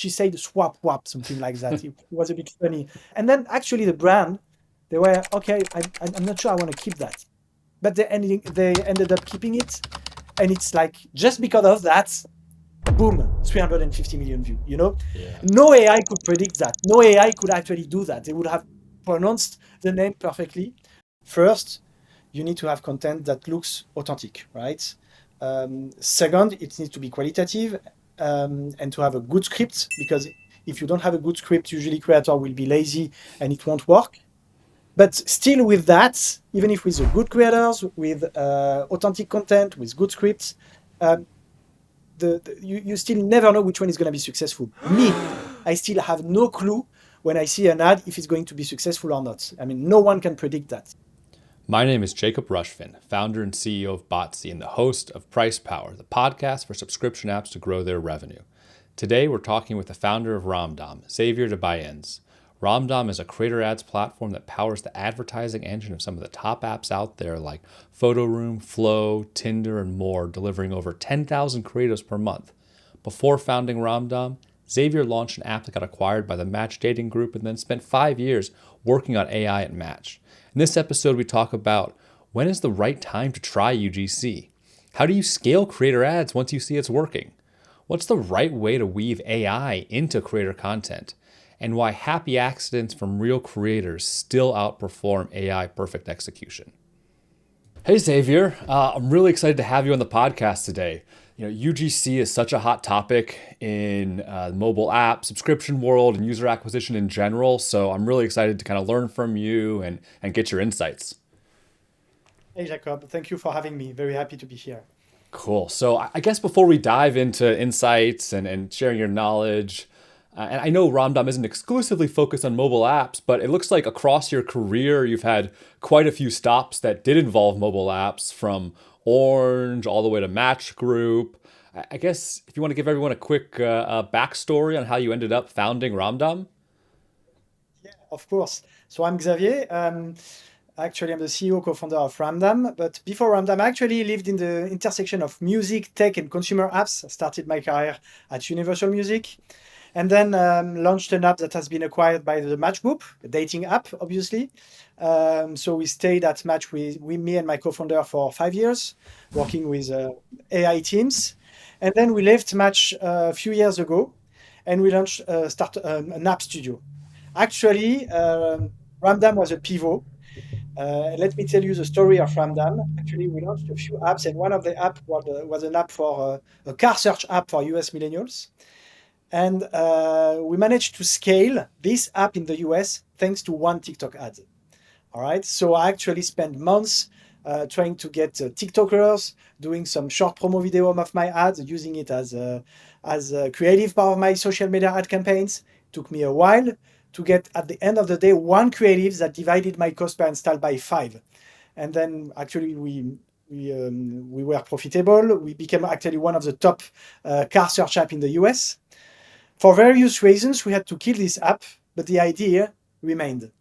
she said swap wap, something like that. It was a bit funny. And then actually the brand, they were okay. I'm not sure I want to keep that, but they ended up keeping it, and it's like just because of that, boom, 350 million view. Yeah. No AI could predict that. No AI could actually do that. They would have pronounced the name perfectly. First, you need to have content that looks authentic, right? Second, it needs to be qualitative, and to have a good script, because if you don't have a good script, usually creator will be lazy and it won't work. But still with that, even if with the good creators, with authentic content, with good scripts, um, you still never know which one is going to be successful. Me, I still have no clue when I see an ad if it's going to be successful or not. I mean, no one can predict that. My name is Jacob Rushfin, founder and CEO of Botsy and the host of Price Power, the podcast for subscription apps to grow their revenue. Today, we're talking with the founder of Ramdam, Xavier de Bayens. Ramdam is a creator ads platform that powers the advertising engine of some of the top apps out there like PhotoRoom, Flow, Tinder, and more, delivering over 10,000 creatives per month. Before founding Ramdam, Xavier launched an app that got acquired by the Match Dating Group and then spent 5 years working on AI at Match. In this episode, we talk about when is the right time to try UGC? How do you scale creator ads once you see it's working? What's the right way to weave AI into creator content? And why happy accidents from real creators still outperform AI perfect execution. Hey Xavier, I'm really excited to have you on the podcast today. UGC is such a hot topic in the mobile app subscription world and user acquisition in general. So I'm really excited to kind of learn from you and get your insights. Hey, Jacob. Thank you for having me. Very happy to be here. Cool. So I guess before we dive into insights and sharing your knowledge, and I know Ramdam isn't exclusively focused on mobile apps, but it looks like across your career, you've had quite a few stops that did involve mobile apps, from Orange all the way to Match Group. I guess if you want to give everyone a quick backstory on how you ended up founding Ramdam. Yeah, of course. So I'm Xavier. Actually, I'm the CEO, co-founder of Ramdam. But before Ramdam, I actually lived in the intersection of music, tech, and consumer apps. I started my career at Universal Music, and then launched an app that has been acquired by the Match Group, a dating app, obviously. So we stayed at Match with me and my co-founder for 5 years, working with AI teams. And then we left Match a few years ago, and we launched start an app studio. Actually, Ramdam was a pivot. Let me tell you the story of Ramdam. Actually, we launched a few apps, and one of the apps was an app for a car search app for US millennials. And we managed to scale this app in the US thanks to one TikTok ad. All right. So I actually spent months trying to get TikTokers, doing some short promo video of my ads, using it as a creative part of my social media ad campaigns. Took me a while to get, at the end of the day, one creative that divided my cost per install by 5. And then actually we were profitable. We became actually one of the top car search app in the US. For various reasons, we had to kill this app, but the idea remained.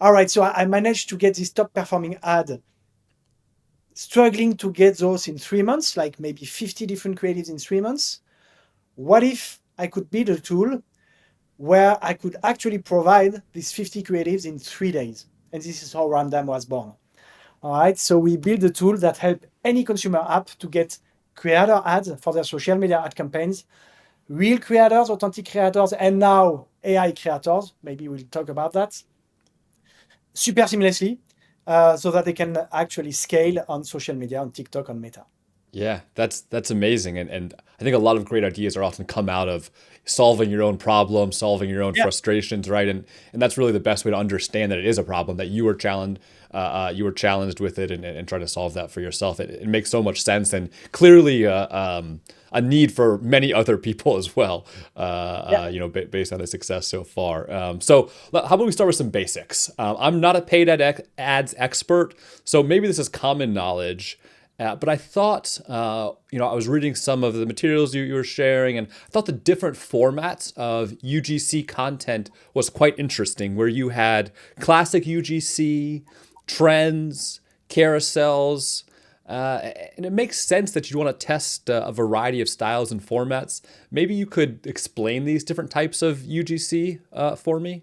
All right, so I managed to get this top performing ad, struggling to get those in 3 months, like maybe 50 different creatives in 3 months. What if I could build a tool where I could actually provide these 50 creatives in 3 days? And this is how Ramdam was born. All right, so we built a tool that helped any consumer app to get creator ads for their social media ad campaigns, real creators, authentic creators, and now AI creators. Maybe we'll talk about that super seamlessly, so that they can actually scale on social media, on TikTok, on Meta. Yeah, that's amazing. And I think a lot of great ideas are often come out of solving your own problem, solving your own Yeah, frustrations, right? And that's really the best way to understand that it is a problem, that you were challenged with it and try to solve that for yourself. It makes so much sense, and clearly a need for many other people as well, yeah, based on the success so far. So how about we start with some basics? I'm not a paid ads expert, so maybe this is common knowledge. But I thought, I was reading some of the materials you were sharing, and I thought the different formats of UGC content was quite interesting, where you had classic UGC, trends, carousels. And it makes sense that you'd want to test a variety of styles and formats. Maybe you could explain these different types of UGC for me?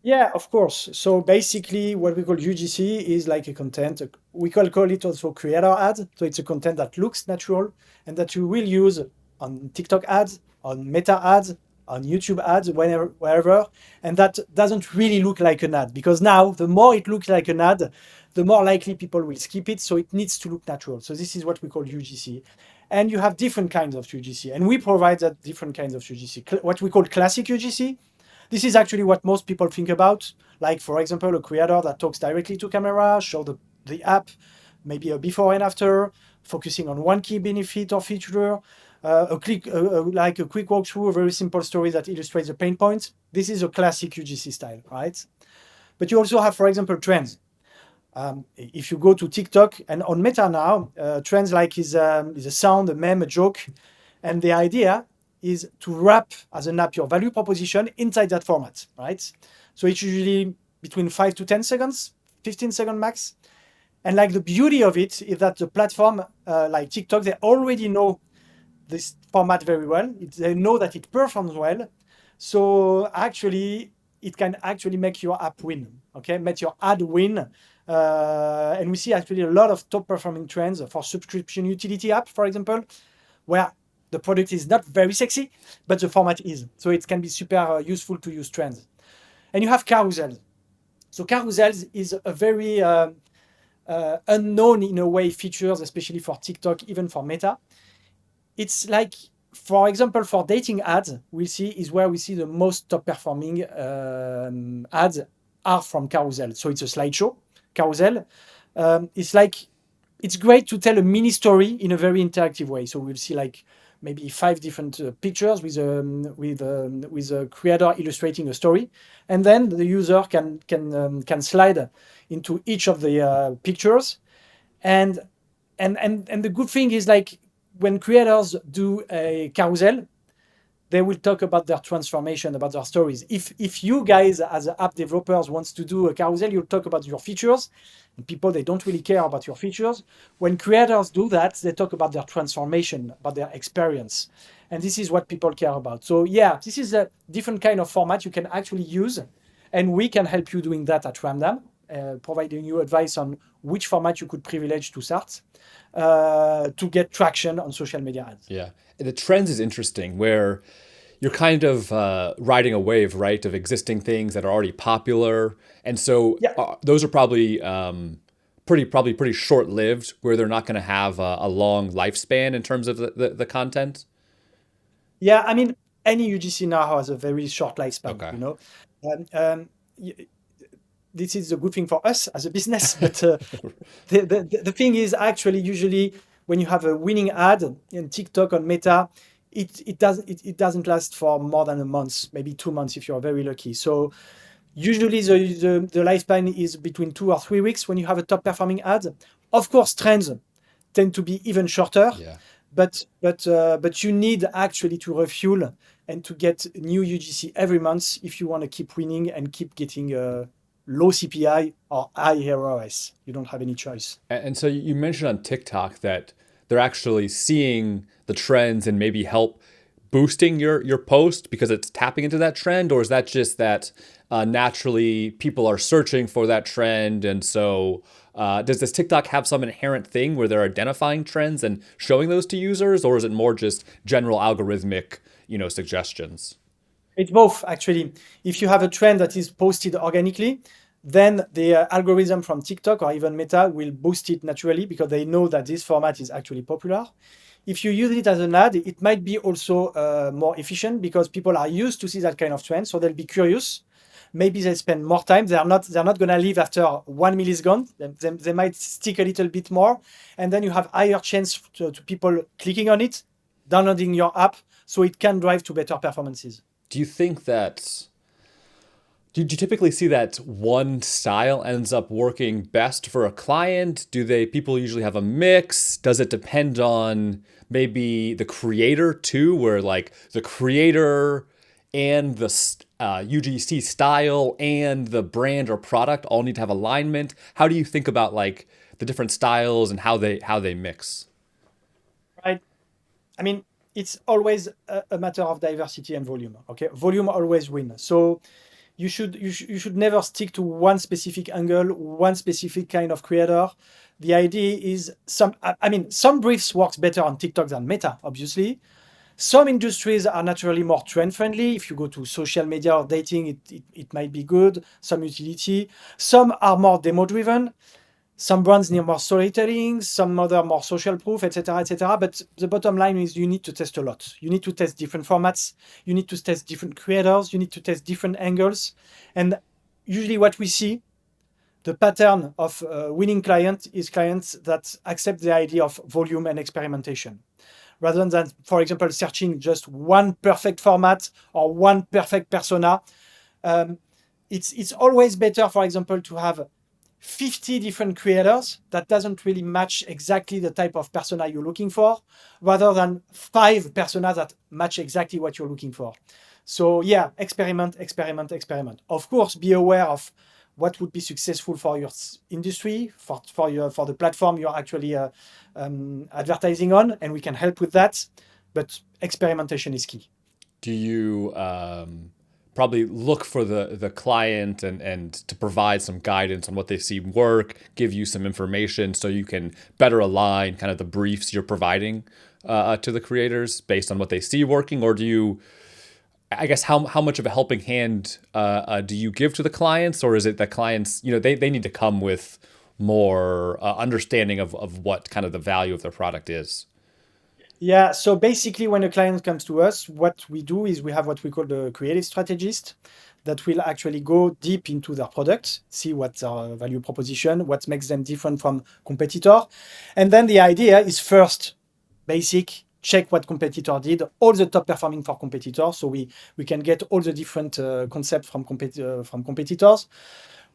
Yeah, of course. So basically, what we call UGC is like a content. We call it also creator ads. So it's a content that looks natural and that you will use on TikTok ads, on Meta ads, on YouTube ads, whenever, wherever. And that doesn't really look like an ad because now the more it looks like an ad, the more likely people will skip it. So it needs to look natural. So this is what we call UGC. And you have different kinds of UGC. And we provide that different kinds of UGC. What we call classic UGC. This is actually what most people think about. Like, for example, a creator that talks directly to camera, show the app, maybe a before and after, focusing on one key benefit or feature, like a quick walkthrough, a very simple story that illustrates the pain points. This is a classic UGC style, right? But you also have, for example, trends. If you go to TikTok and on Meta now, trends like is a sound, a meme, a joke, and the idea is to wrap as an app your value proposition inside that format, right? So it's usually between 5 to 10 seconds, 15-second max. And like the beauty of it is that the platform like TikTok, they already know this format very well. They know that it performs well. So actually, it can actually make your app win, okay? Make your ad win. And we see actually a lot of top performing trends for subscription utility app, for example, where the product is not very sexy, but the format is. So it can be super useful to use trends. And you have carousels. So carousels is a very unknown in a way features, especially for TikTok, even for Meta. It's like, for example, for dating ads, we see is where we see the most top performing ads are from carousel. So it's a slideshow carousel. It's like, it's great to tell a mini story in a very interactive way. So we'll see like maybe 5 different pictures with a creator illustrating a story, and then the user can slide into each of the pictures, and the good thing is like when creators do a carousel, they will talk about their transformation, about their stories. If you guys as app developers wants to do a carousel, you'll talk about your features, and people they don't really care about your features. When creators do that, they talk about their transformation, about their experience, and this is what people care about. So yeah, this is a different kind of format you can actually use, and we can help you doing that at Ramdam, providing you advice on which format you could privilege to start to get traction on social media ads. Yeah. The trends is interesting where you're kind of riding a wave, right, of existing things that are already popular. And so Yeah. those are probably pretty short-lived where they're not going to have a long lifespan in terms of the content. Yeah, I mean, any UGC now has a very short lifespan, Okay. you know. Um, um, y- this is a good thing for us as a business, but the thing is actually usually when you have a winning ad in TikTok on Meta, it doesn't last for more than a month, maybe 2 months if you're very lucky. So usually the lifespan is between 2 or 3 weeks when you have a top performing ad. Of course, trends tend to be even shorter, Yeah. but you need actually to refuel and to get new UGC every month if you want to keep winning and keep getting low CPI or high ROS. You don't have any choice. And so you mentioned on TikTok that they're actually seeing the trends and maybe help boosting your post because it's tapping into that trend, or is that just that naturally people are searching for that trend, and so does this TikTok have some inherent thing where they're identifying trends and showing those to users, or is it more just general algorithmic, suggestions? It's both, actually. If you have a trend that is posted organically, then the algorithm from TikTok or even Meta will boost it naturally because they know that this format is actually popular. If you use it as an ad, it might be also more efficient because people are used to see that kind of trend, so they'll be curious. Maybe they spend more time. They're not gonna leave after 1 minute is gone. They might stick a little bit more, and then you have higher chance to people clicking on it, downloading your app, so it can drive to better performances. Do you think that do you typically see that one style ends up working best for a client? Do they people usually have a mix? Does it depend on maybe the creator too, where like the creator and the UGC style and the brand or product all need to have alignment? How do you think about like the different styles and how they mix. Right? I mean, it's always a matter of diversity and volume. Okay, volume always win. So you should never stick to one specific angle, one specific kind of creator. The idea is I mean, some briefs works better on TikTok than Meta, obviously. Some industries are naturally more trend friendly. If you go to social media or dating, it might be good. Some utility. Some are more demo driven. Some brands need more storytelling, some other more social proof, etc., etc. But the bottom line is you need to test a lot. You need to test different formats. You need to test different creators. You need to test different angles. And usually, what we see, the pattern of winning client is clients that accept the idea of volume and experimentation, rather than, for example, searching just one perfect format or one perfect persona. Um, it's always better, for example, to have 50 different creators that doesn't really match exactly the type of persona you're looking for, rather than 5 personas that match exactly what you're looking for. So yeah, experiment, experiment, experiment. Of course, be aware of what would be successful for your industry, for the platform you're actually advertising on, and we can help with that. But experimentation is key. Do you probably look for the client and to provide some guidance on what they see work, give you some information so you can better align kind of the briefs you're providing to the creators based on what they see working? Or do you, I guess, how much of a helping hand do you give to the clients? Or is it that clients, they need to come with more understanding of what kind of the value of their product is? Yeah, so basically, when a client comes to us, what we do is we have what we call the creative strategist that will actually go deep into their product, see what's our value proposition, what makes them different from competitor. And then the idea is first, basic, check what competitor did, all the top performing for competitors. So we can get all the different concepts from competitors.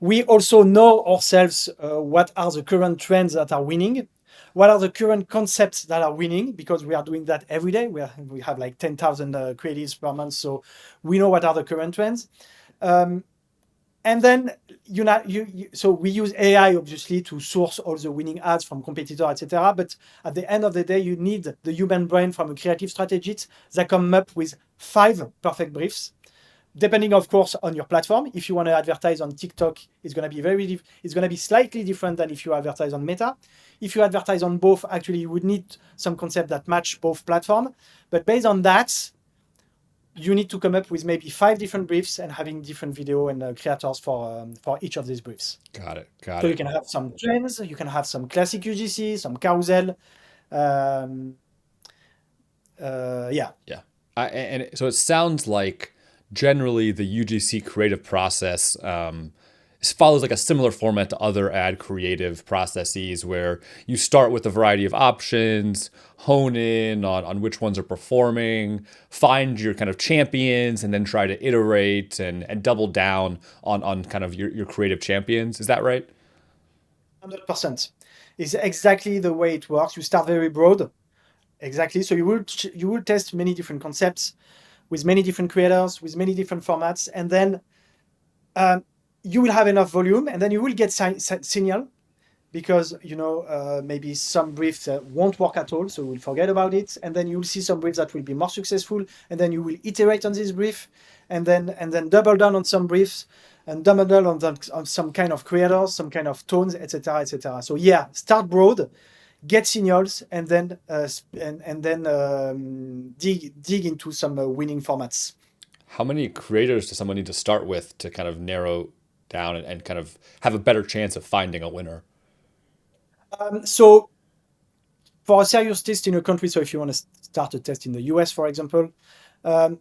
We also know ourselves what are the current trends that are winning, what are the current concepts that are winning, because we are doing that every day. We have like 10,000 creatives per month, so we know what are the current trends. Um, and then so we use AI obviously to source all the winning ads from competitor, etc. But at the end of the day, you need the human brain from a creative strategist that come up with 5 perfect briefs, depending of course on your platform. If you want to advertise on TikTok, it's going to be it's going to be slightly different than if you advertise on Meta. If you advertise on both, actually you would need some concept that match both platform. But based on that, you need to come up with maybe 5 different briefs and having different video and creators for each of these briefs. Got it. Got So you it. can have some trends, you can have some classic UGC, some carousel. um, yeah. Yeah. So it sounds like generally the UGC creative process follows like a similar format to other ad creative processes where you start with a variety of options, hone in on which ones are performing, find your kind of champions, and then try to iterate and double down on kind of your creative champions. Is that right? 100%. It's exactly the way it works. You start very broad. Exactly. So you will test many different concepts with many different creators, with many different formats, and then um, you will have enough volume, and then you will get signal, because maybe some briefs won't work at all, so we'll forget about it, and then you'll see some briefs that will be more successful, and then you will iterate on this brief, and then double down on some briefs, and double down on some kind of creators, some kind of tones, etc., etc. So yeah, start broad, get signals, and then dig into some winning formats. How many creators does someone need to start with to kind of narrow down and kind of have a better chance of finding a winner? So for a serious test in a country, so if you want to start a test in the US, for example,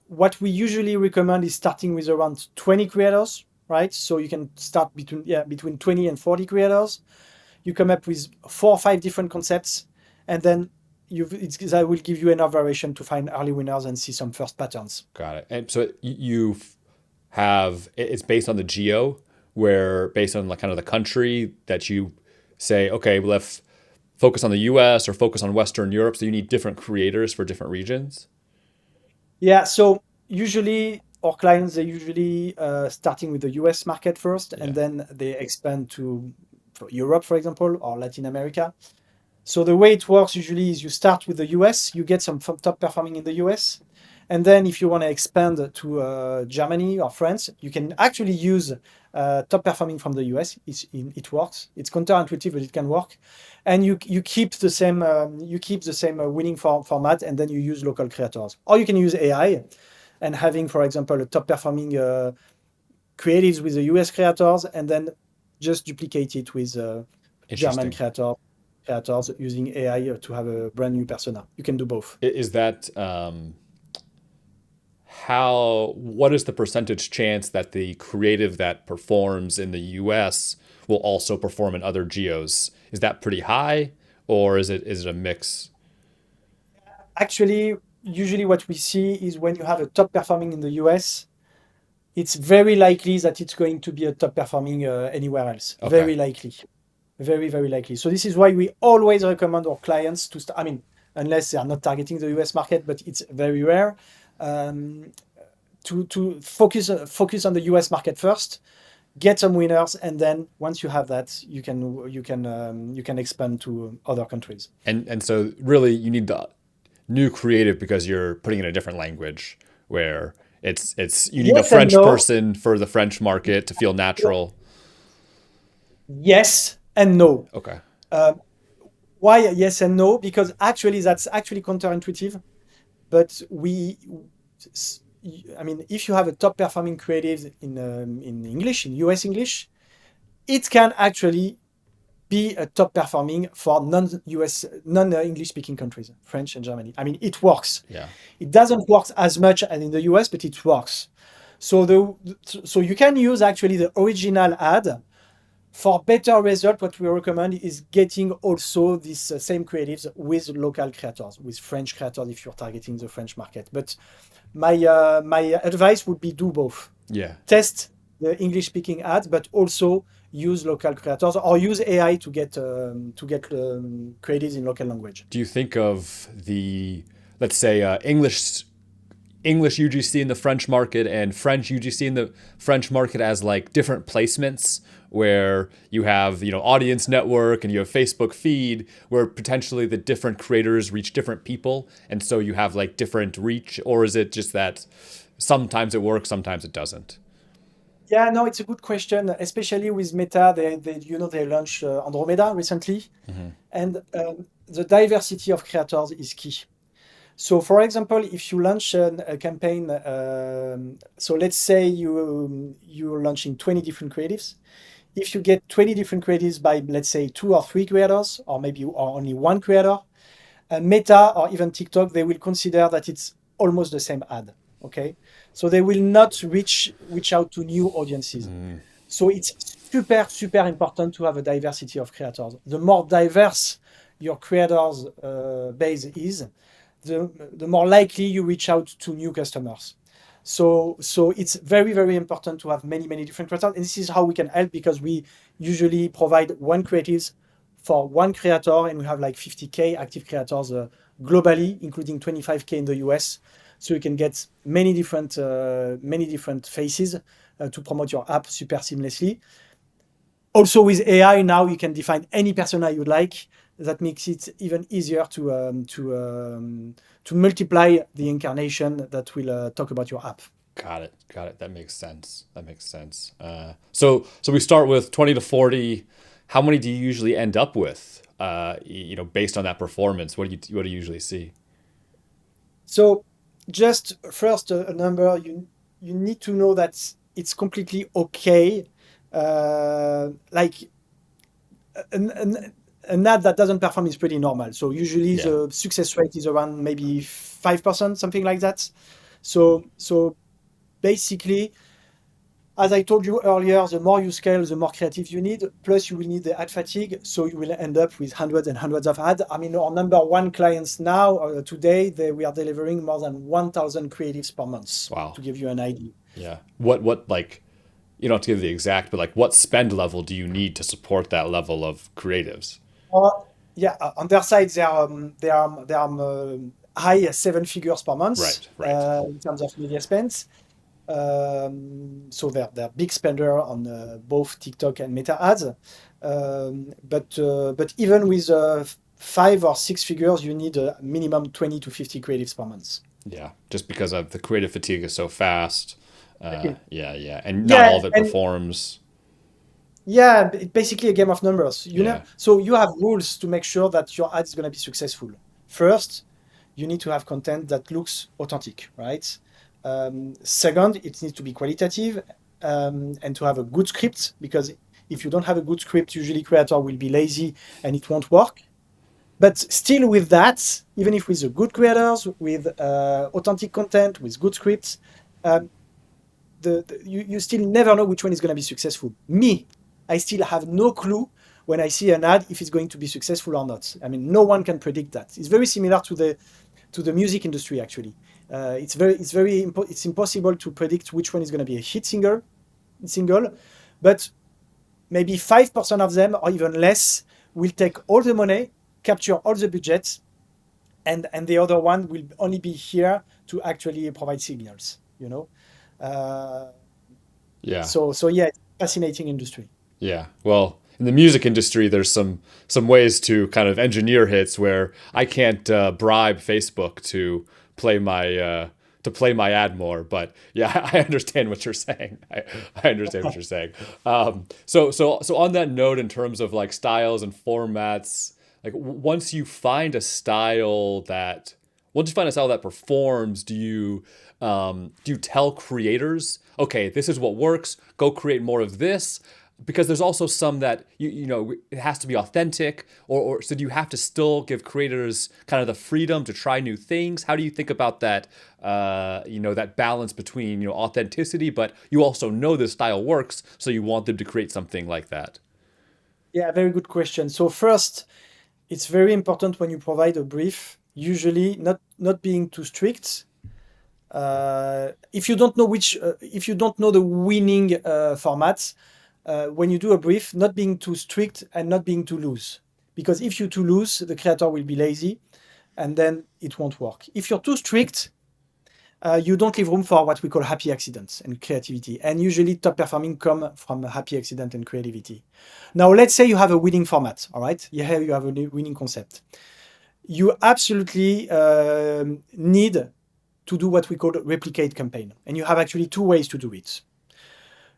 what we usually recommend is starting with around 20 creators, right? So you can start between 20 and 40 creators. You come up with 4 or 5 different concepts, and then that will give you enough variation to find early winners and see some first patterns. Got it. And so you have it's based on the geo, where based on like kind of the country that you say, okay, well, let's focus on the US or focus on Western Europe. So you need different creators for different regions. Yeah, so usually our clients, they usually starting with the US market first, and Yeah. then they expand to for Europe, for example, or Latin America. So the way it works usually is you start with the US, you get some top performing in the US, and then if you want to expand to Germany or France, you can actually use top performing from the US. It works. It's counterintuitive, but it can work. And you keep the same winning format, and then you use local creators, or you can use AI, and having, for example, a top performing creatives with the US creators, and then just duplicate it with German Interesting. creators using AI to have a brand new persona. You can do both. Is that what is the percentage chance that the creative that performs in the US will also perform in other geos? Is that pretty high, or is it a mix? Actually, usually what we see is when you have a top performing in the US, it's very likely that it's going to be a top performing anywhere else. Okay. Very likely. Very, very likely. So this is why we always recommend our clients to start, I mean, unless they are not targeting the US market, but it's very rare, um, to focus on the US market first, get some winners, and then once you have that, you can expand to other countries. And so really you need the new creative because you're putting in a different language where it's you need a Yes and French no. person for the French market to feel natural. Yes and no. Okay. Uh, why yes and no? Because actually that's actually counterintuitive. But I mean, if you have a top performing creative in English, in US English, it can actually be a top performing for non-US, non-English speaking countries, French and Germany. I mean, it works. Yeah. It doesn't work as much as in the US, but it works. So so you can use actually the original ad. For better result, what we recommend is getting also these same creatives with local creators, with French creators if you're targeting the French market. But my advice would be do both. Yeah. Test the English speaking ads, but also use local creators or use AI to get creatives in local language. Do you think of the, let's say, English UGC in the French market and French UGC in the French market as like different placements where you have, audience network and you have Facebook feed where potentially the different creators reach different people and so you have like different reach, or is it just that sometimes it works, sometimes it doesn't? Yeah, no, it's a good question, especially with Meta. They launched Andromeda recently, Hmm. and the diversity of creators is key. So, for example, if you launch a campaign, so let's say you're launching 20 different creatives. If you get 20 different creatives by, let's say, two or three creators, or maybe or only one creator, Meta or even TikTok, they will consider that it's almost the same ad. Okay, so they will not reach out to new audiences. So it's super, super important to have a diversity of creators. The more diverse your creators base is, the more likely you reach out to new customers. So it's very, very important to have many, many different creators. And this is how we can help because we usually provide one creatives for one creator, and we have like 50K active creators globally, including 25K in the US. So you can get many different faces to promote your app super seamlessly. Also with AI now, you can define any persona you like. That makes it even easier to multiply the incarnation that will talk about your app. Got it. Got it. That makes sense. That makes sense. So we start with 20 to 40. How many do you usually end up with? Based on that performance, what do you usually see? So just first a number, you need to know that it's completely okay. Like an ad that doesn't perform is pretty normal. So usually Yeah. the success rate is around maybe 5%, something like that. So basically, as I told you earlier, the more you scale, the more creative you need. Plus, you will need the ad fatigue, so you will end up with hundreds and hundreds of ads. I mean, our number one clients now, today, we are delivering more than 1,000 creatives per month, Wow. to give you an idea. Yeah. What like you don't have to give the exact, but like what spend level do you need to support that level of creatives? Uh, yeah, on their side, they are high seven figures per month Right. Right. in terms of media spends. So they're big spender on both TikTok and Meta ads. But even with 5 or 6 figures, you need a minimum 20 to 50 creatives per month. Yeah, just because of the creative fatigue is so fast. Okay. Yeah, and not all Yeah, of it and performs. yeah, it's basically a game of numbers. You know, Yeah, so you have rules to make sure that your ad is going to be successful. First, you need to have content that looks authentic, right? Second, it needs to be qualitative and to have a good script because if you don't have a good script, usually creator will be lazy and it won't work. But still, with that, even if with the good creators, with authentic content, with good scripts, um, you still never know which one is going to be successful. Me, I still have no clue when I see an ad if it's going to be successful or not. I mean, no one can predict that. It's very similar to the music industry actually. It's impossible to predict which one is going to be a single, but maybe 5% of them or even less will take all the money, capture all the budgets, and the other one will only be here to actually provide signals. Uh, yeah, so yeah, it's a fascinating industry. yeah. Well, in the music industry, there's some ways to kind of engineer hits where I can't bribe Facebook play my to play my ad more. But yeah, I understand what you're saying. I understand what you're saying. So on that note, in terms of like styles and formats, like once you find a style that performs, do you tell creators, okay, this is what works, go create more of this? Because there's also some that you know it has to be authentic, or so do you have to still give creators kind of the freedom to try new things? How do you think about that? That balance between authenticity, but you also know this style works, so you want them to create something like that. Yeah, very good question. So first, it's very important when you provide a brief, usually not being too strict. If you don't know the winning formats, when you do a brief, not being too strict and not being too loose. Because if you're too loose, the creator will be lazy and then it won't work. If you're too strict, you don't leave room for what we call happy accidents and creativity. And usually top performing come from a happy accident and creativity. Now, let's say you have a winning format, all right? Yeah, you have a winning concept. You absolutely need to do what we call a replicate campaign. And you have actually 2 ways to do it.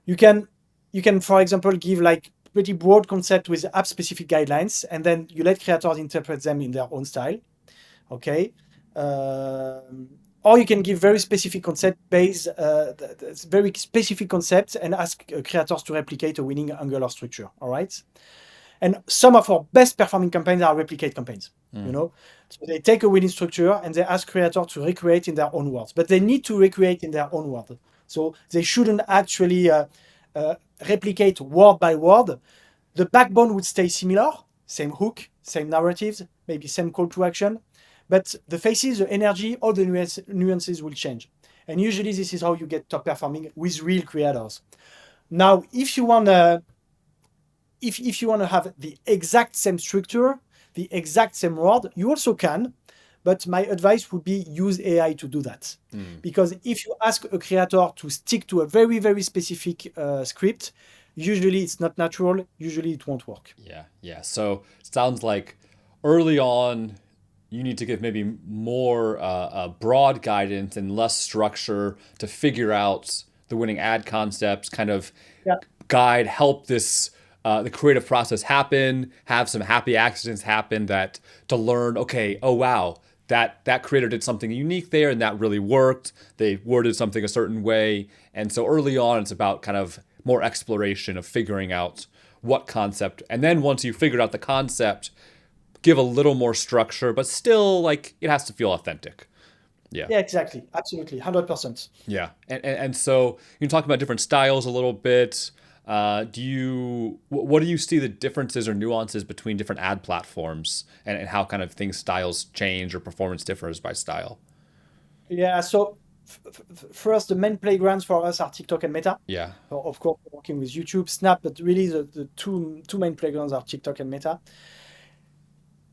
You can, for example, give like pretty broad concept with app specific guidelines, and then you let creators interpret them in their own style. Okay. Or you can give very specific concept based, very specific concepts and ask creators to replicate a winning angular structure. All right. And some of our best performing campaigns are replicate campaigns. Mm. So they take a winning structure and they ask creators to recreate in their own words, but they need to recreate in their own word. So they shouldn't actually uh, replicate word by word. The backbone would stay similar, same hook, same narratives, maybe same call to action, but the faces, the energy, all the nuances will change. And usually this is how you get top performing with real creators. Now, if you want to have the exact same structure, the exact same word, you also can. But my advice would be use AI to do that. Mm. Because if you ask a creator to stick to a very, very specific script, usually it's not natural. Usually it won't work. Yeah. So it sounds like early on, you need to give maybe more broad guidance and less structure to figure out the winning ad concepts, kind of Yeah, help this the creative process happen, have some happy accidents happen that to learn, okay, oh wow, that creator did something unique there and that really worked. They worded something a certain way. And so early on it's about kind of more exploration of figuring out what concept. And then once you figured out the concept, give a little more structure, but still like it has to feel authentic. Yeah. yeah, exactly. Absolutely. 100%. Yeah, and so you can talk about different styles a little bit. What do you see the differences or nuances between different ad platforms and how kind of things styles change or performance differs by style? Yeah. So first, the main playgrounds for us are TikTok and Meta. Yeah, Of course, we're working with YouTube, Snap, but really the two main playgrounds are TikTok and Meta.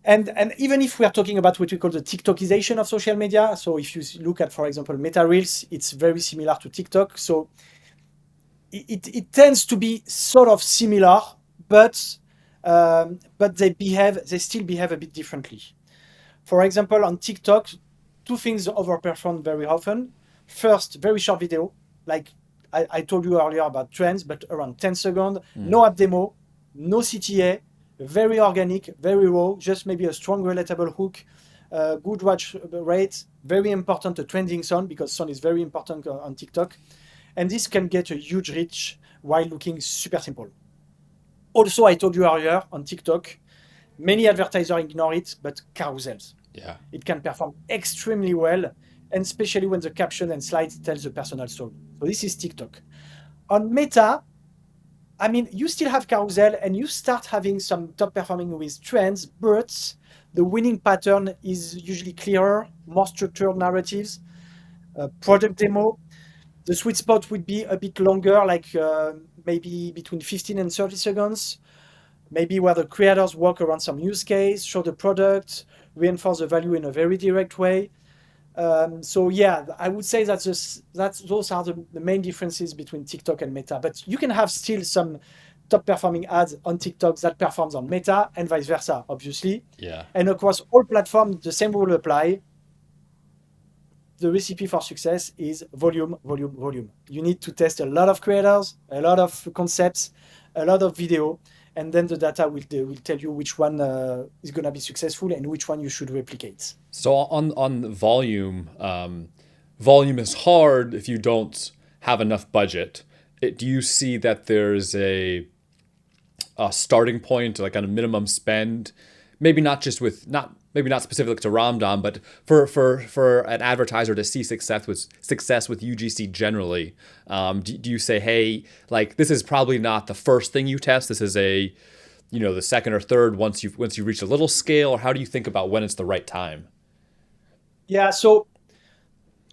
And even if we are talking about what we call the TikTokization of social media, so if you look at, for example, Meta Reels, it's very similar to TikTok. So it tends to be sort of similar, but they still behave a bit differently. For example, on TikTok, two things overperform very often. First, very short video, like I told you earlier about trends, but around 10 seconds, no app demo, no CTA, very organic, very raw, just maybe a strong relatable hook, good watch rate, very important, a trending sound, because sound is very important on TikTok. And this can get a huge reach while looking super simple. Also, I told you earlier on TikTok, many advertisers ignore it, but carousels. Yeah. It can perform extremely well, and especially when the caption and slides tells a personal story. So this is TikTok. On Meta, I mean, you still have carousel and you start having some top performing with trends, but the winning pattern is usually clearer, more structured narratives, product demo. The sweet spot would be a bit longer, like maybe between 15 and 30 seconds, maybe where the creators walk around some use case, show the product, reinforce the value in a very direct way. So yeah, I would say those are the main differences between TikTok and Meta. But you can have still some top performing ads on TikTok that performs on Meta and vice versa, obviously. Yeah. And across all platforms, the same rule apply. The recipe for success is volume, volume, volume. You need to test a lot of creators, a lot of concepts, a lot of video, and then the data will tell you which one is going to be successful and which one you should replicate. So on volume, volume is hard if you don't have enough budget. Do you see that there's a starting point, like on a minimum spend, maybe not just with maybe not specific to Ramdam, but for an advertiser to see success with UGC generally, do you say, hey, like this is probably not the first thing you test. This is the second or third once you've reached a little scale, or how do you think about when it's the right time? Yeah, so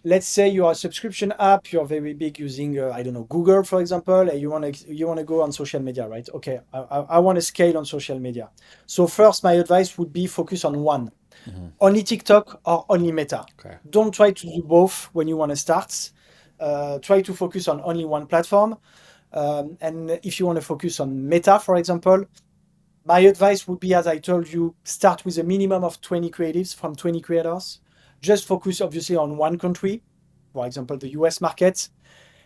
let's say you're a subscription app, you're very big using, I don't know, Google, for example, and you want to go on social media, right? Okay, I want to scale on social media. So first, my advice would be focus on one. Only TikTok or only Meta. Okay. Don't try to do both when you want to start. Try to focus on only one platform. And if you want to focus on Meta, for example, my advice would be, as I told you, start with a minimum of 20 creatives from 20 creators. Just focus, obviously, on one country, for example, the US market.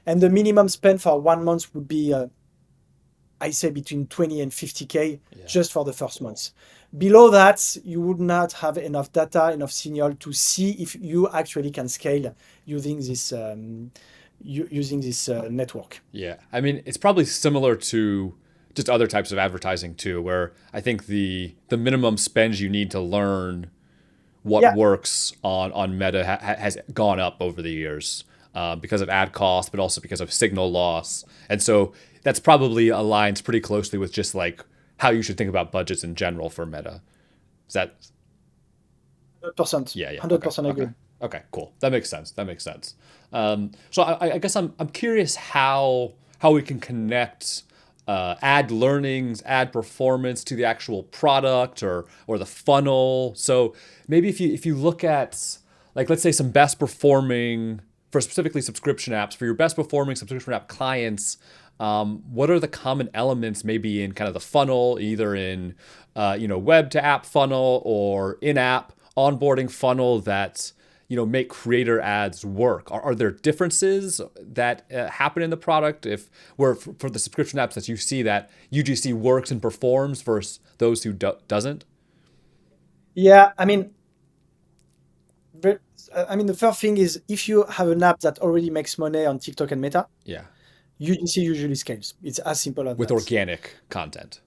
And the minimum spend for 1 month would be, I say, between 20 and 50K just for the first month. Below that, you would not have enough data, enough signal to see if you actually can scale using this network. Yeah, I mean, it's probably similar to just other types of advertising too, where I think the minimum spend you need to learn what Yeah, works on Meta has gone up over the years because of ad cost, but also because of signal loss, and so that's probably aligns pretty closely with just like how you should think about budgets in general for Meta. Is that 100%. Yeah, yeah. Okay. 100% Okay. agree. Okay. Cool. That makes sense. That makes sense. So I guess I'm curious how we can connect ad learnings, ad performance to the actual product or the funnel. So maybe if you look at, like, let's say some best performing for specifically subscription apps, for your best performing subscription app clients, what are the common elements maybe in kind of the funnel, either in web to app funnel or in-app onboarding funnel that make creator ads work? Are there differences that happen in the product if where for the subscription apps that you see that UGC works and performs versus those who doesn't? Yeah, ve- the first thing is if you have an app that already makes money on TikTok and Meta, Yeah, UGC usually scales. It's as simple as with that. organic content.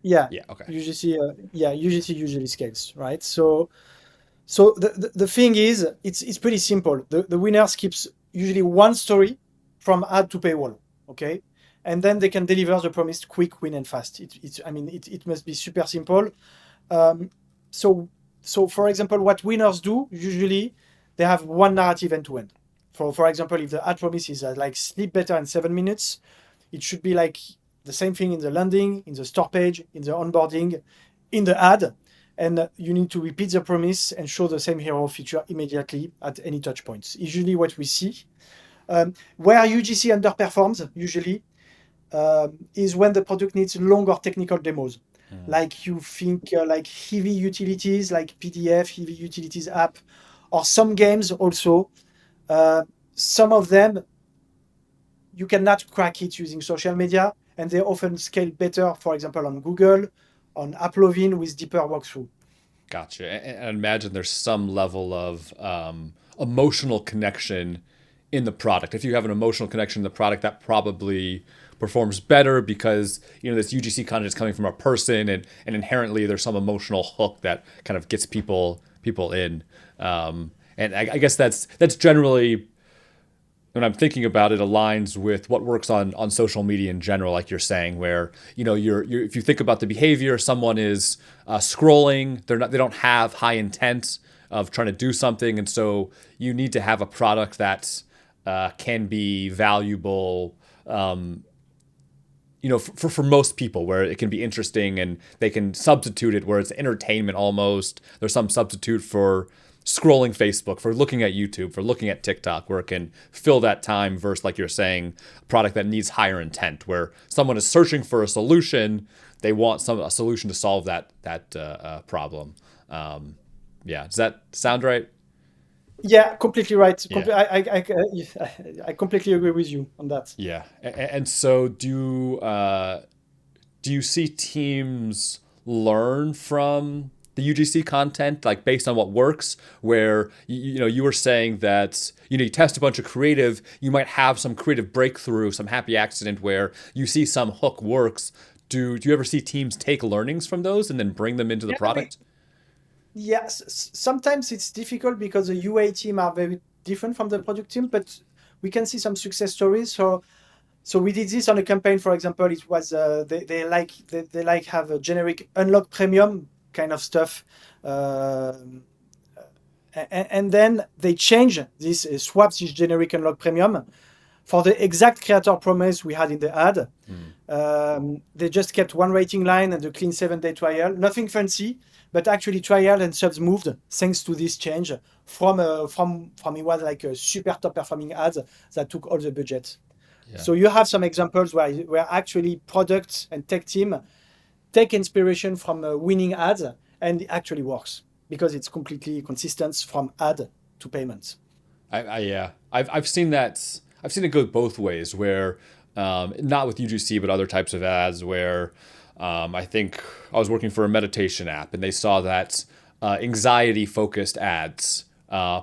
Yeah, Yeah. Okay. UGC usually scales, right? So the thing is, it's pretty simple. The winners keeps usually one story from ad to paywall, okay? And then they can deliver the promised quick win and fast. It must be super simple. Um, so so for example, what winners do usually, they have one narrative end to end. For example, if the ad promise is like sleep better in 7 minutes, it should be like the same thing in the landing, in the store page, in the onboarding, in the ad. and you need to repeat the promise and show the same hero feature immediately at any touch points. Usually what we see. Where UGC underperforms usually is when the product needs longer technical demos. Like you think like heavy utilities like PDF, heavy utilities app, or some games also. Some of them you cannot crack it using social media, and they often scale better, for example, on Google, on Applovin with deeper walkthrough. Gotcha. And I imagine there's some level of emotional connection in the product. If you have an emotional connection in the product, that probably performs better because this UGC content is coming from a person, and inherently there's some emotional hook that kind of gets people in. And I guess that's generally, when I'm thinking about it, aligns with what works on social media in general, like you're saying, where you're if you think about the behavior, someone is scrolling, they don't have high intent of trying to do something, and so you need to have a product that can be valuable, for most people, where it can be interesting and they can substitute it where it's entertainment almost. There's some substitute for scrolling Facebook, for looking at YouTube, for looking at TikTok, where it can fill that time versus, like you're saying, a product that needs higher intent, where someone is searching for a solution, they want a solution to solve that problem. Yeah, does that sound right? Yeah, completely right. Yeah. I completely agree with you on that. Yeah. And so do you see teams learn from the UGC content, like based on what works, where you were saying that you test a bunch of creative, you might have some creative breakthrough, some happy accident where you see some hook works. Do you ever see teams take learnings from those and then bring them into the Yeah, product? yes, sometimes it's difficult because the UA team are very different from the product team, but we can see some success stories. So we did this on a campaign, for example. It was they like have a generic unlock premium kind of stuff, and then they change this, swap this generic unlock premium for the exact creator promise we had in the ad. They just kept one rating line and a clean 7-day trial, nothing fancy, but actually trial and subs moved thanks to this change from it was like a super top performing ad that took all the budget. Yeah. So you have some examples where actually products and tech team take inspiration from winning ads, and it actually works because it's completely consistent from ad to payments. Yeah, I've seen that. I've seen it go both ways, where not with UGC, but other types of ads, where I think I was working for a meditation app, and they saw that anxiety-focused ads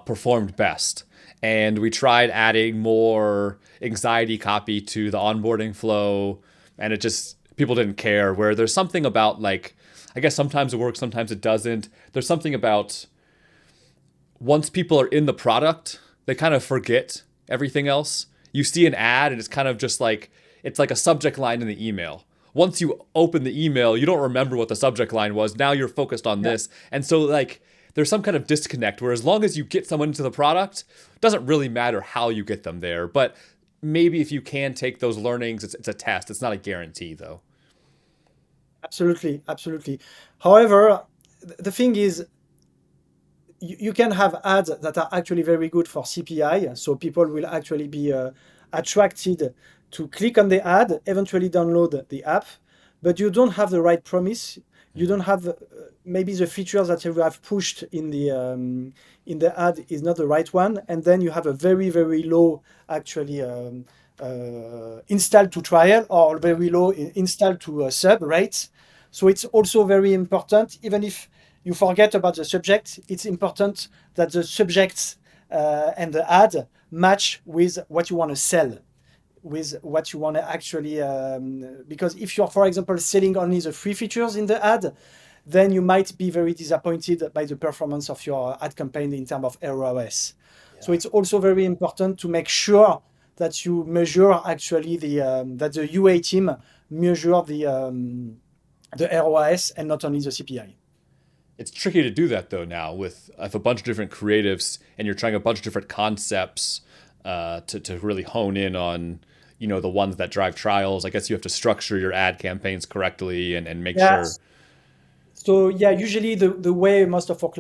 performed best, and we tried adding more anxiety copy to the onboarding flow, and it just, people didn't care. Where there's something about, like, I guess sometimes it works, sometimes it doesn't. There's something about, once people are in the product, they kind of forget everything else. You see an ad and it's kind of just like, it's like a subject line in the email. Once you open the email, you don't remember what the subject line was. Now you're focused on this. And so, like, there's some kind of disconnect where, as long as you get someone into the product, it doesn't really matter how you get them there. But maybe if you can take those learnings, it's a test. It's not a guarantee, though. Absolutely, absolutely. However, the thing is, you can have ads that are actually very good for CPI, so people will actually be attracted to click on the ad, eventually download the app, but you don't have the right promise. You don't have maybe the features that you have pushed in the ad is not the right one, and then you have a very very low actually install to trial or very low install to sub rates. So it's also very important, even if you forget about the subject, it's important that the subject and the ad match with what you want to sell, with what you want to actually, because if you're, for example, selling only the free features in the ad, then you might be very disappointed by the performance of your ad campaign in terms of ROS. So it's also very important to make sure that you measure actually that the UA team measure the ROS and not only the CPI. It's tricky to do that, though, now with if a bunch of different creatives and you're trying a bunch of different concepts to really hone in on the ones that drive trials. I guess you have to structure your ad campaigns correctly and make sure. Yes. So yeah, usually the way most of our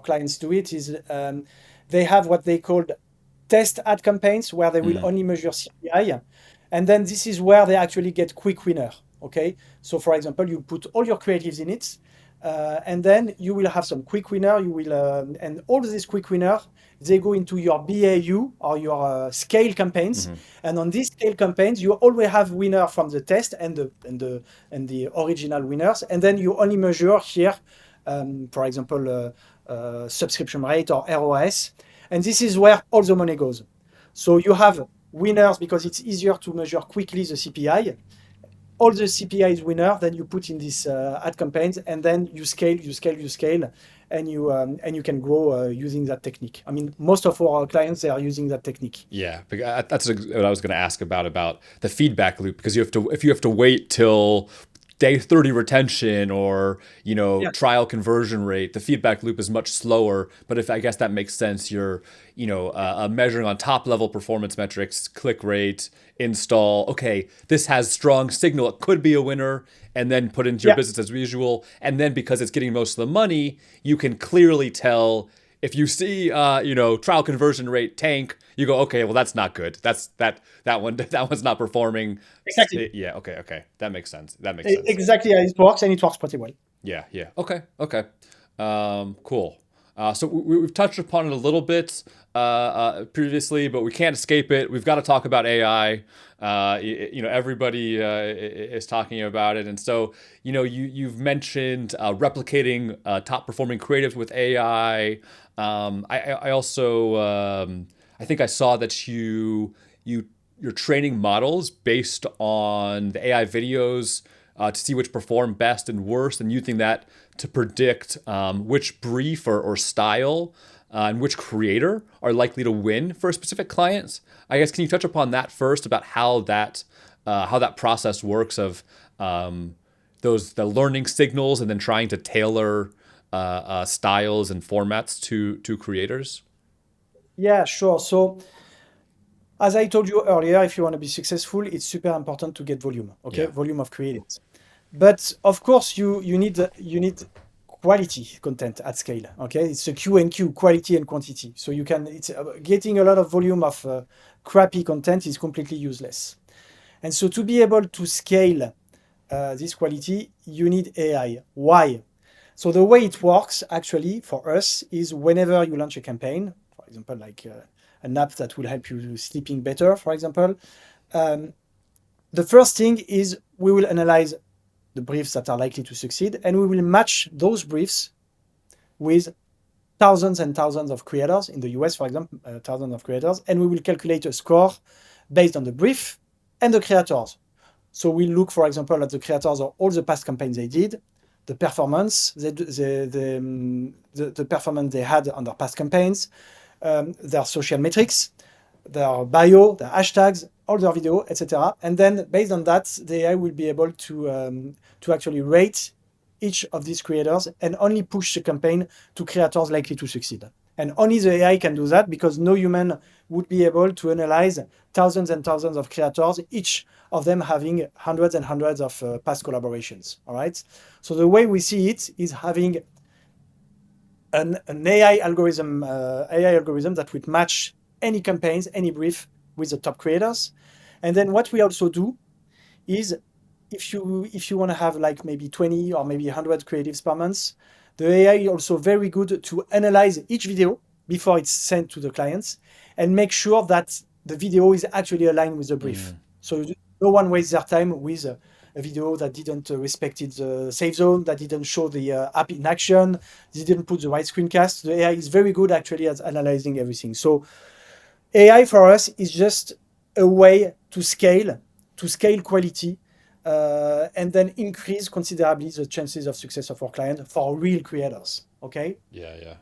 clients do it is they have what they call test ad campaigns where they will Mm, only measure CPI, and then this is where they actually get quick winner. Okay, so for example, you put all your creatives in it, and then you will have some quick winner. You will and all these quick winner they go into your BAU or your scale campaigns, hmm. and on these scale campaigns you always have winner from the test and the original winners, and then you only measure here, for example, subscription rate or ROS, and this is where all the money goes. So you have winners because it's easier to measure quickly the CPI. All the CPI is winner, then you put in this ad campaigns, and then you scale, and you can grow using that technique. I mean, most of our clients they are using that technique. Yeah, that's what I was going to ask about the feedback loop, because if you have to wait till day 30 retention or Yeah, trial conversion rate, the feedback loop is much slower. But if I guess that makes sense, you're measuring on top level performance metrics, click rate, install. Okay, this has strong signal, it could be a winner, and then put into your yeah, business as usual. And then because it's getting most of the money, you can clearly tell if you see trial conversion rate tank, you go, okay, well that's not good. That one that one's not performing. exactly. Yeah, okay. That makes sense. That makes sense. Exactly how it works, and it works pretty well. Yeah. Okay. Cool. So we've touched upon it a little bit previously, but we can't escape it. We've got to talk about AI. Everybody is talking about it, and so you've mentioned replicating top performing creatives with AI. I also I think I saw that you're training models based on the AI videos to see which perform best and worst, and using that to predict which brief or style and which creator are likely to win for a specific client. I guess can you touch upon that first about how that process works of the learning signals and then trying to tailor styles and formats to creators? Yeah, sure. So as I told you earlier, if you want to be successful, it's super important to get volume. Okay, Yeah. volume of creatives. But of course, you need quality content at scale. Okay, it's a Q and Q, quality and quantity. So you can it's getting a lot of volume of crappy content is completely useless. And so to be able to scale this quality, you need AI. Why? So the way it works actually for us is whenever you launch a campaign, for example, like an app that will help you sleeping better, for example, um, the first thing is we will analyze the briefs that are likely to succeed, and we will match those briefs with thousands and thousands of creators in the US, for example, thousands of creators, and we will calculate a score based on the brief and the creators. So we look, for example, at the creators of all the past campaigns they did, the performance, the performance they had on their past campaigns, their social metrics, their bio, their hashtags, all their video, etc. And then based on that, the AI will be able to actually rate each of these creators and only push the campaign to creators likely to succeed. And only the AI can do that because no human would be able to analyze thousands and thousands of creators, each of them having hundreds and hundreds of past collaborations. All right. So the way we see it is having an AI algorithm that would match any campaigns, any brief with the top creators. And then what we also do is if you want to have like maybe 20 or maybe 100 creatives per month, the AI is also very good to analyze each video before it's sent to the clients and make sure that the video is actually aligned with the brief. Mm. So no one wastes their time with a video that didn't respect the safe zone, that didn't show the app in action, didn't put the right screencast. The AI is very good actually at analyzing everything. So AI for us is just a way to scale quality, and then increase considerably the chances of success of our client for real creators. Okay, Yeah.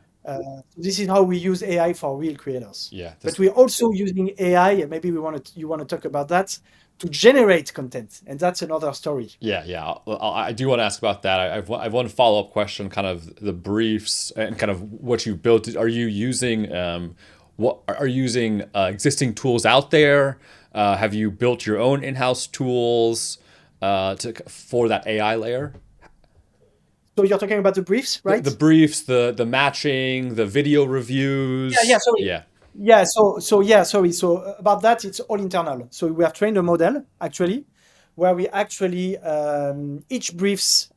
this is how we use AI for real creators. Yeah. But we're also using AI. Maybe you want to talk about that to generate content, and that's another story. Yeah. I do want to ask about that. I've one follow up question, kind of the briefs and kind of what you built. Are you using existing tools out there? Have you built your own in house tools for that AI layer? So you're talking about the briefs, right? The briefs, the matching, the video Yeah, reviews. sorry. Yeah. Yeah, yeah, sorry. So about that, it's all internal. So we have trained a model actually, where we actually each briefs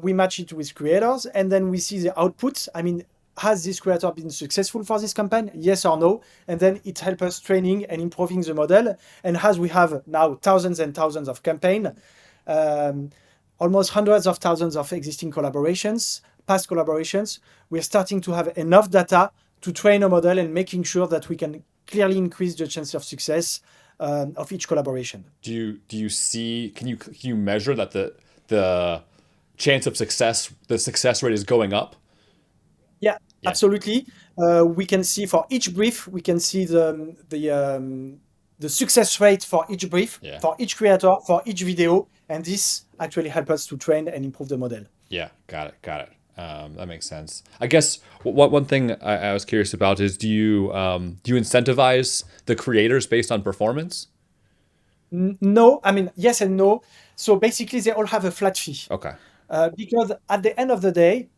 we match it with creators, and then we see the output. I mean, has this creator been successful for this campaign? Yes or no? And then it helps us training and improving the model. And as we have now thousands and thousands of campaign, um, almost hundreds of thousands of existing collaborations, past collaborations, we're starting to have enough data to train a model and making sure that we can clearly increase the chance of success of each collaboration. Do you see, can you measure that the chance of success, the success rate is going up? Yeah, Yeah. absolutely. We can see for each brief, we can see the success rate for each brief, Yeah. for each creator, for each video, and this actually helps us to train and improve the model. Yeah, got it, got it. That makes sense. I guess what one thing I was curious about is do you incentivize the creators based on performance? No, I mean, yes and no. So basically, they all have a flat fee Okay. because at the end of the day,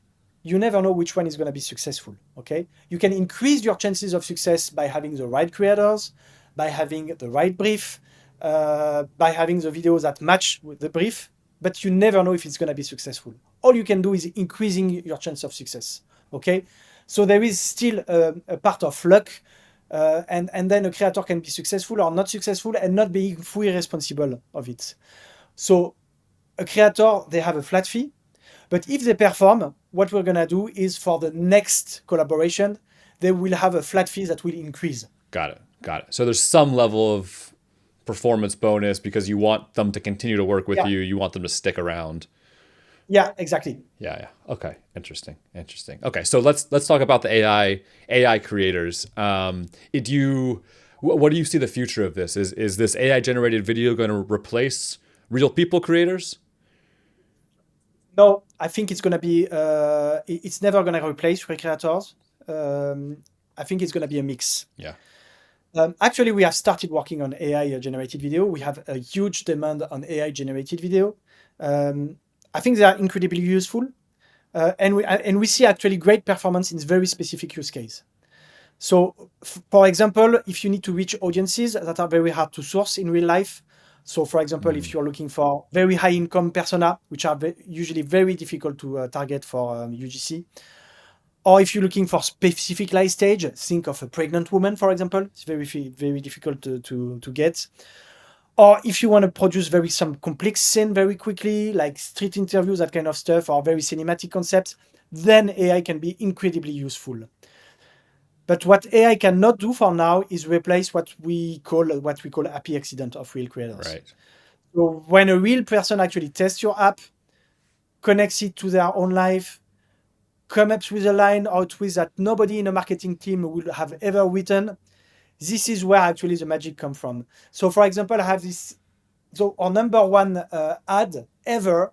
you never know which one is going to be successful. Okay. You can increase your chances of success by having the right creators, by having the right brief, by having the videos that match with the brief, but you never know if it's going to be successful. All you can do is increasing your chance of success. Okay. So there is still a part of luck. And then a creator can be successful or not successful and not being fully responsible of it. So a creator, they have a flat fee, but if they perform, what we're gonna do is for the next collaboration, they will have a flat fee that will increase. Got it. Got it. So there's some level of performance bonus because you want them to continue to work with Yeah, you. You want them to stick around. yeah, exactly. Yeah, yeah. Okay. Interesting. Interesting. Okay, so let's talk about the AI creators. What do you see the future of this? Is this AI generated video going to replace real people creators? No, I think it's gonna be. It's never gonna replace free creators. I think it's gonna be a mix. Yeah. Actually, we have started working on AI generated video. We have a huge demand on AI generated video. Um, I think they are incredibly useful, and we see actually great performance in very specific use case. So, for example, if you need to reach audiences that are very hard to source in real life. So, for example, if Mm, you're looking for very high income persona, which are usually very difficult to target for UGC, or if you're looking for specific life stage, think of a pregnant woman, for example. It's very difficult to get. Or if you want to produce some complex scene very quickly, like street interviews, that kind of stuff, or very cinematic concepts, then AI can be incredibly useful. But what AI cannot do for now is replace what we call happy accident of real creators. right. So when a real person actually tests your app, connects it to their own life, come up with a line or twist that nobody in a marketing team would have ever written, this is where actually the magic comes from. So, for example, I have this. So, our number one ad ever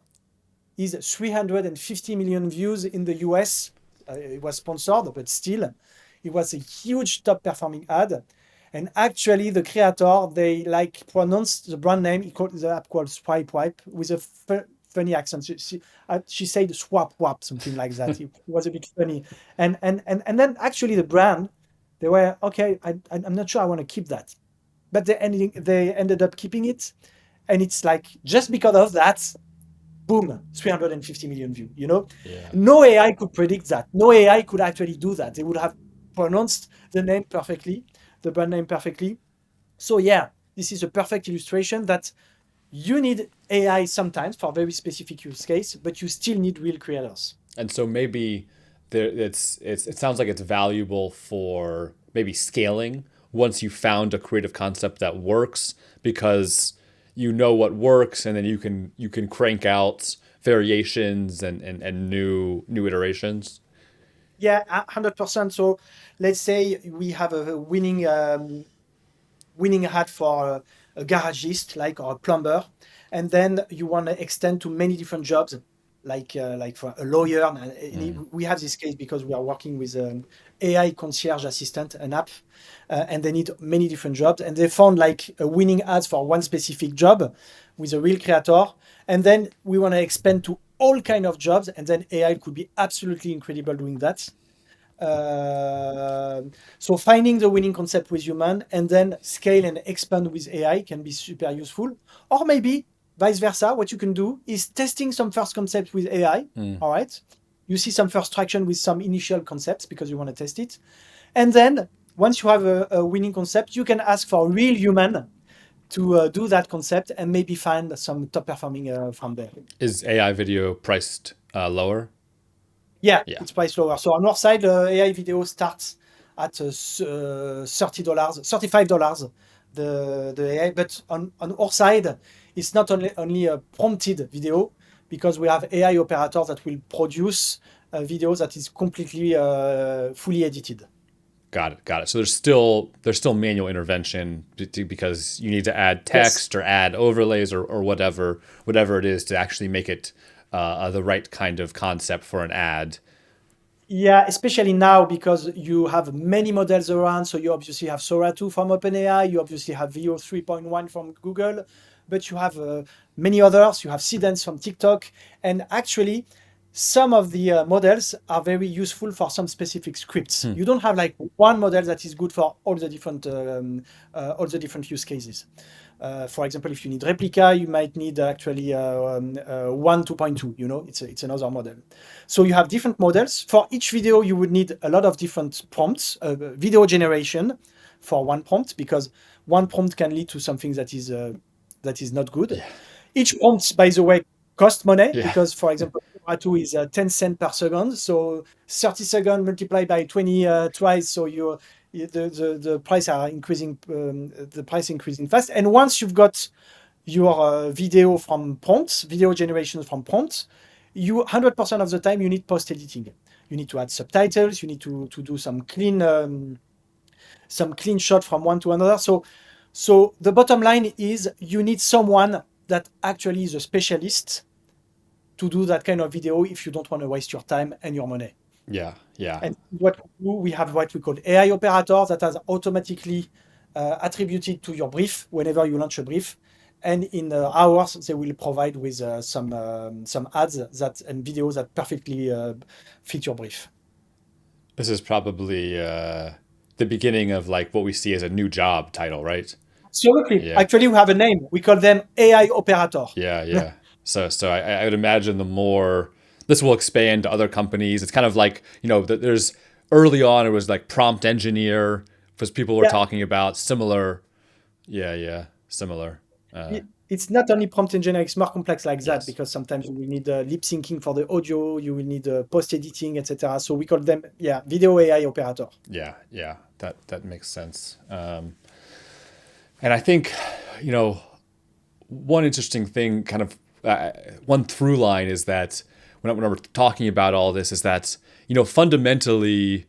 is 350 million views in the US. It was sponsored, but still, it was a huge top performing ad. And actually, the creator, they like pronounced the brand name. He called the app called Swipe Wipe with a funny accent. She said swap wap, something like that. It was a bit funny. And then actually the brand, they were okay. I'm not sure I want to keep that, but they ended up keeping it, and it's like just because of that, boom, 350 million view. Yeah. No AI could predict that. No AI could actually do that. They would have pronounced the name perfectly, the brand name perfectly. So yeah, this is a perfect illustration that you need AI sometimes for very specific use case, but you still need real creators. And so maybe it sounds like it's valuable for maybe scaling once you found a creative concept that works because you know what works and then you can crank out variations and new iterations. Yeah, 100%. So let's say we have a winning hat for a garagist, like, or a plumber, and then you want to extend to many different jobs, like for a lawyer. Mm, We have this case because we are working with an AI concierge assistant, an app, and they need many different jobs, and they found like a winning ads for one specific job with a real creator, and then we want to expand to all kind of jobs, and then AI could be absolutely incredible doing that. So finding the winning concept with human and then scale and expand with AI can be super useful. Or maybe vice versa, what you can do is testing some first concept with AI. All right. You see some first traction with some initial concepts because you want to test it. And then once you have a winning concept, you can ask for real human to do that concept and maybe find some top performing from there. Is AI video priced lower? Yeah, Yeah. it's priced lower. So on our side, AI video starts at $30, $35, the AI. But on our side, it's not only a prompted video because we have AI operators that will produce a video that is completely fully edited. Got it. Got it. So there's still manual intervention because you need to add Yes. text or add overlays or whatever it is to actually make it the right kind of concept for an ad. Yeah, especially now because you have many models around. So you obviously have Sora 2 from OpenAI, you obviously have Veo 3.1 from Google, but you have many others. You have Seedance from TikTok. And actually, some of the models are very useful for some specific scripts. You don't have like one model that is good for all the different use cases. For example, if you need replica, you might need actually 1 2.2. It's another model. So you have different models. For each video, you would need a lot of different prompts, video generation for one prompt, because one prompt can lead to something that is not good. Yeah. Each prompt, by the way, cost money Yeah. because, for example, Sora 2 is 10 cents per second. So 30 seconds multiplied by 20 twice. So the price are increasing, the price increasing fast. And once you've got your video from prompts, video generation from prompts, you 100% of the time you need post editing. You need to add subtitles. You need to do some clean shot from one to another. So the bottom line is you need someone that actually is a specialist to do that kind of video if you don't want to waste your time and your money. Yeah. Yeah. And what we do, we have what we call AI operators that are automatically attributed to your brief whenever you launch a brief. And in hours, they will provide with some ads and videos that perfectly fit your brief. This is probably the beginning of like what we see as a new job title, right? Absolutely. Yeah. Actually, we have a name. We call them AI operator. Yeah. Yeah. So I would imagine the more this will expand to other companies. It's kind of like, there's early on it was like prompt engineer because people were Yeah, talking about similar. Yeah. Yeah. Similar. it's not only prompt engineering, it's more complex like that Yes. because sometimes you will need lip syncing for the audio, you will need post editing, etc. So we call them, video AI operator. Yeah. Yeah. That makes sense. And I think, you know, one interesting thing, kind of one through line is that when we're talking about all this is that, fundamentally,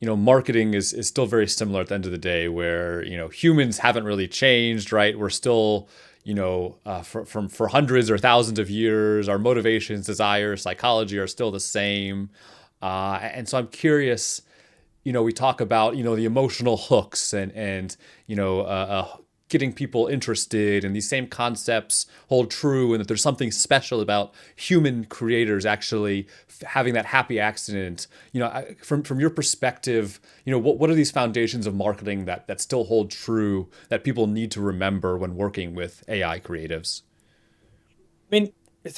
marketing is still very similar at the end of the day where, humans haven't really changed, right? We're still, for hundreds or thousands of years, our motivations, desires, psychology are still the same. And so I'm curious, we talk about, the emotional hooks and getting people interested, and these same concepts hold true, and that there's something special about human creators actually having that happy accident. From your perspective, what are these foundations of marketing that still hold true that people need to remember when working with AI creatives? I mean,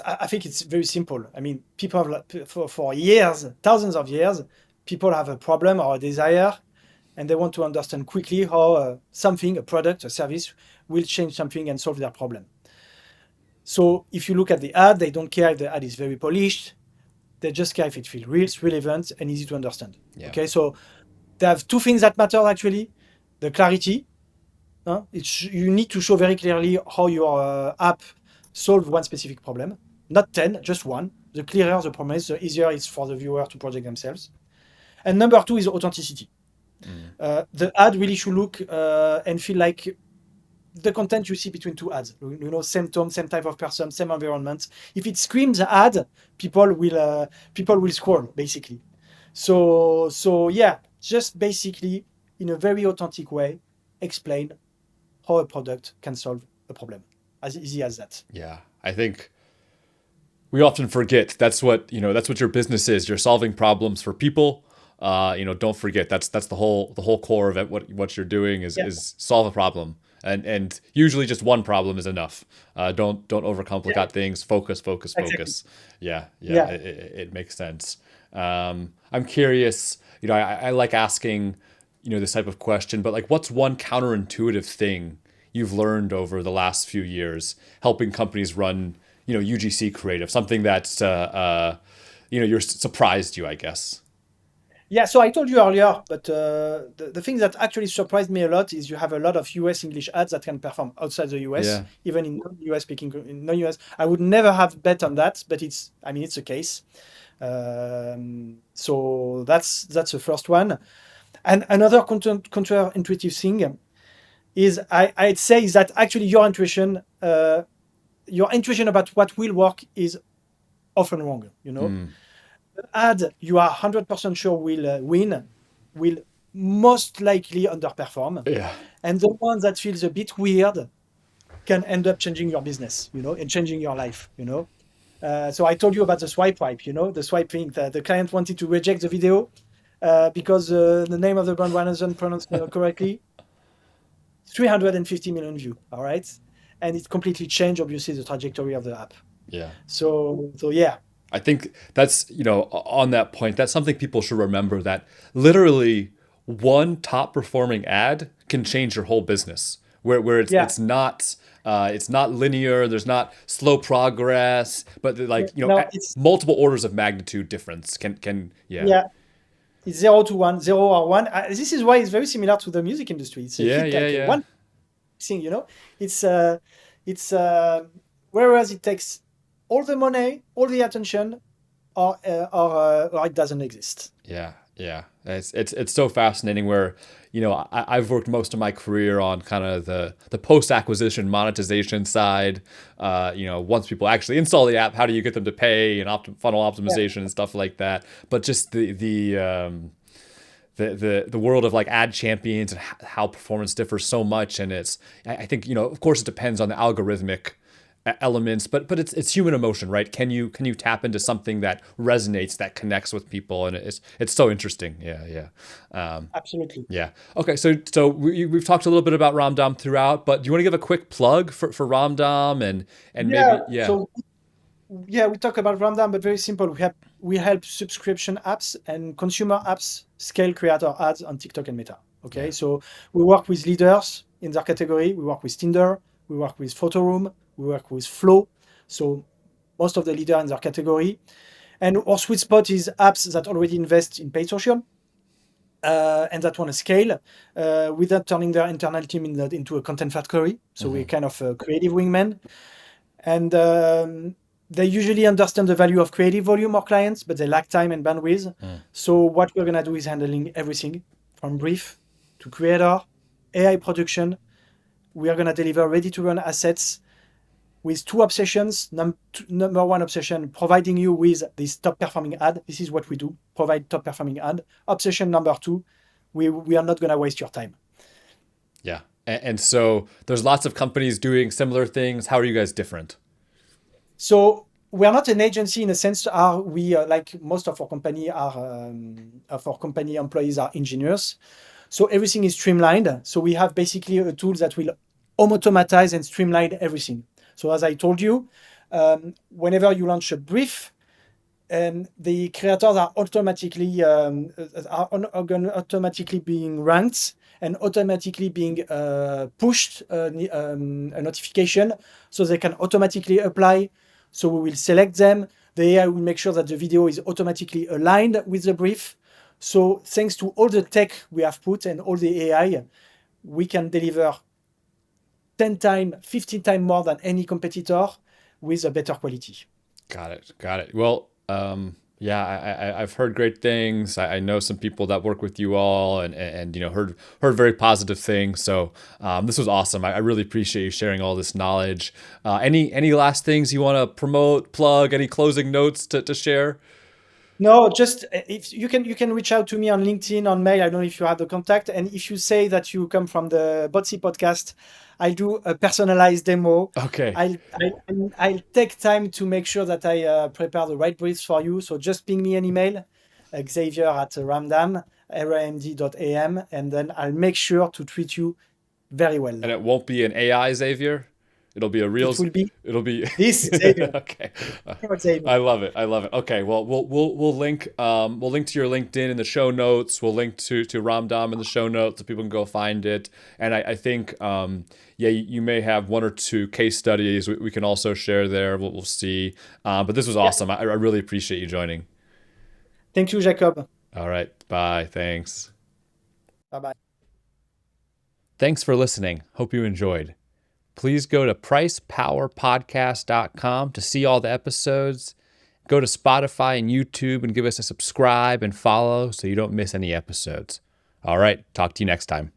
I think it's very simple. I mean, people have for years, thousands of years, people have a problem or a desire, and they want to understand quickly how something, a product, a service, will change something and solve their problem. So if you look at the ad, they don't care if the ad is very polished. They just care if it feels real, relevant, and easy to understand. Yeah. Okay, so they have two things that matter actually: the clarity. You need to show very clearly how your app solve one specific problem, not 10, just one. The clearer the problem is, the easier it's for the viewer to project themselves. And number two is authenticity. The ad really should look and feel like the content you see between two ads. Same tone, same type of person, same environment. If it screams ad, people will scroll basically. So yeah, just basically in a very authentic way, explain how a product can solve a problem. As easy as that. Yeah, I think we often forget that's what your business is. You're solving problems for people. Don't forget that's the whole core of it. What you're doing Yeah, is solve a problem, and usually just one problem is enough. Don't yeah, overcomplicate things. Focus, focus, exactly. focus. Yeah, yeah, Yeah. it makes sense. I'm curious. I like asking, this type of question, but like, what's one counterintuitive thing you've learned over the last few years helping companies run, UGC creative? Something that's, you're surprised you, I guess. Yeah, so I told you earlier, but the thing that actually surprised me a lot is you have a lot of US English ads that can perform outside the US, Yeah. even in non-US speaking, in non-US. I would never have bet on that, but I mean, it's a case. So that's the first one. And another counterintuitive thing is I'd say is that actually your intuition about what will work is often wrong. Mm. Ad you are 100% sure will win will most likely underperform, Yeah. and the one that feels a bit weird can end up changing your business, and changing your life. So I told you about the swipe wipe, the swipe thing that the client wanted to reject the video because the name of the brand wasn't pronounced correctly. 350 million view, all right, and it completely changed obviously the trajectory of the app. Yeah. So yeah. I think that's, on that point, that's something people should remember, that literally one top performing ad can change your whole business. Where Yeah. it's not linear, there's not slow progress, but Yeah. like, No, it's multiple orders of magnitude difference can yeah. yeah. It's 0 to 1, 0 or 1. This is why it's very similar to the music industry. It's a Yeah, hit yeah, like a yeah. one thing. It's it's whereas it takes all the money, all the attention, or it doesn't exist. Yeah, yeah. It's so fascinating where, I've worked most of my career on kind of the post acquisition monetization side. Once people actually install the app, how do you get them to pay, and funnel Yeah, optimization and stuff like that. But just the world of like ad champions and how performance differs so much, and I think, of course it depends on the algorithmic elements, but it's human emotion, right? Can you tap into something that resonates, that connects with people, and it's so interesting. Yeah, yeah. absolutely. Yeah. Okay. So we've talked a little bit about Ramdam throughout, but do you want to give a quick plug for Ramdam, and Yeah. maybe, yeah. So yeah, we talk about Ramdam, but very simple. We help subscription apps and consumer apps scale creator ads on TikTok and Meta. Okay, Yeah. so we work with leaders in their category. We work with Tinder. We work with PhotoRoom. We work with Flow. So most of the leader in their category. And our sweet spot is apps that already invest in paid social and that want to scale without turning their internal team into a content factory. So we're Hmm. kind of a creative wingman. And they usually understand the value of creative volume or clients, but they lack time and bandwidth. Mm. So what we're gonna do is handling everything from brief to creator, AI production. We are gonna deliver ready-to-run assets with two obsessions. Number one obsession, providing you with this top-performing ad. This is what we do: provide top-performing ad. Obsession number two, we are not gonna waste your time. Yeah. And so there's lots of companies doing similar things. How are you guys different? So we are not an agency in a sense. Are we like most of our company employees are engineers. So everything is streamlined. So we have basically a tool that will automatize and streamline everything. So as I told you, whenever you launch a brief, and the creators are automatically being ranked and automatically being pushed a notification, so they can automatically apply. So we will select them. The AI will make sure that the video is automatically aligned with the brief. So thanks to all the tech we have put and all the AI, we can deliver 10 times, 15 times more than any competitor with a better quality. Got it. Got it. Well, yeah, I've heard great things. I know some people that work with you all, and heard very positive things. So this was awesome. I really appreciate you sharing all this knowledge. Any last things you want to promote, plug? Any closing notes to share? No, just if you can reach out to me on LinkedIn, on mail. I don't know if you have the contact. And if you say that you come from the Botsy podcast, I'll do a personalized demo. Okay. I'll take time to make sure that I prepare the right briefs for you. So just ping me an email, Xavier at Ramdam, ramd.am, and then I'll make sure to treat you very And well. it won't be an AI Xavier. It'll be a real. It will be It'll be. this Xavier, Okay. not Xavier. I love it. I love it. Okay. Well, we'll link to your LinkedIn in the show notes. We'll link to Ramdam in the show notes so people can go find it. And I think yeah, you may have one or two case studies we can also share there. We'll see. But this was Yeah. awesome. I really appreciate you joining. Thank you, Jacob. All right. Bye. Thanks. Bye bye. Thanks for listening. Hope you enjoyed. Please go to pricepowerpodcast.com to see all the episodes. Go to Spotify and YouTube and give us a subscribe and follow so you don't miss any episodes. All right, talk to you next time.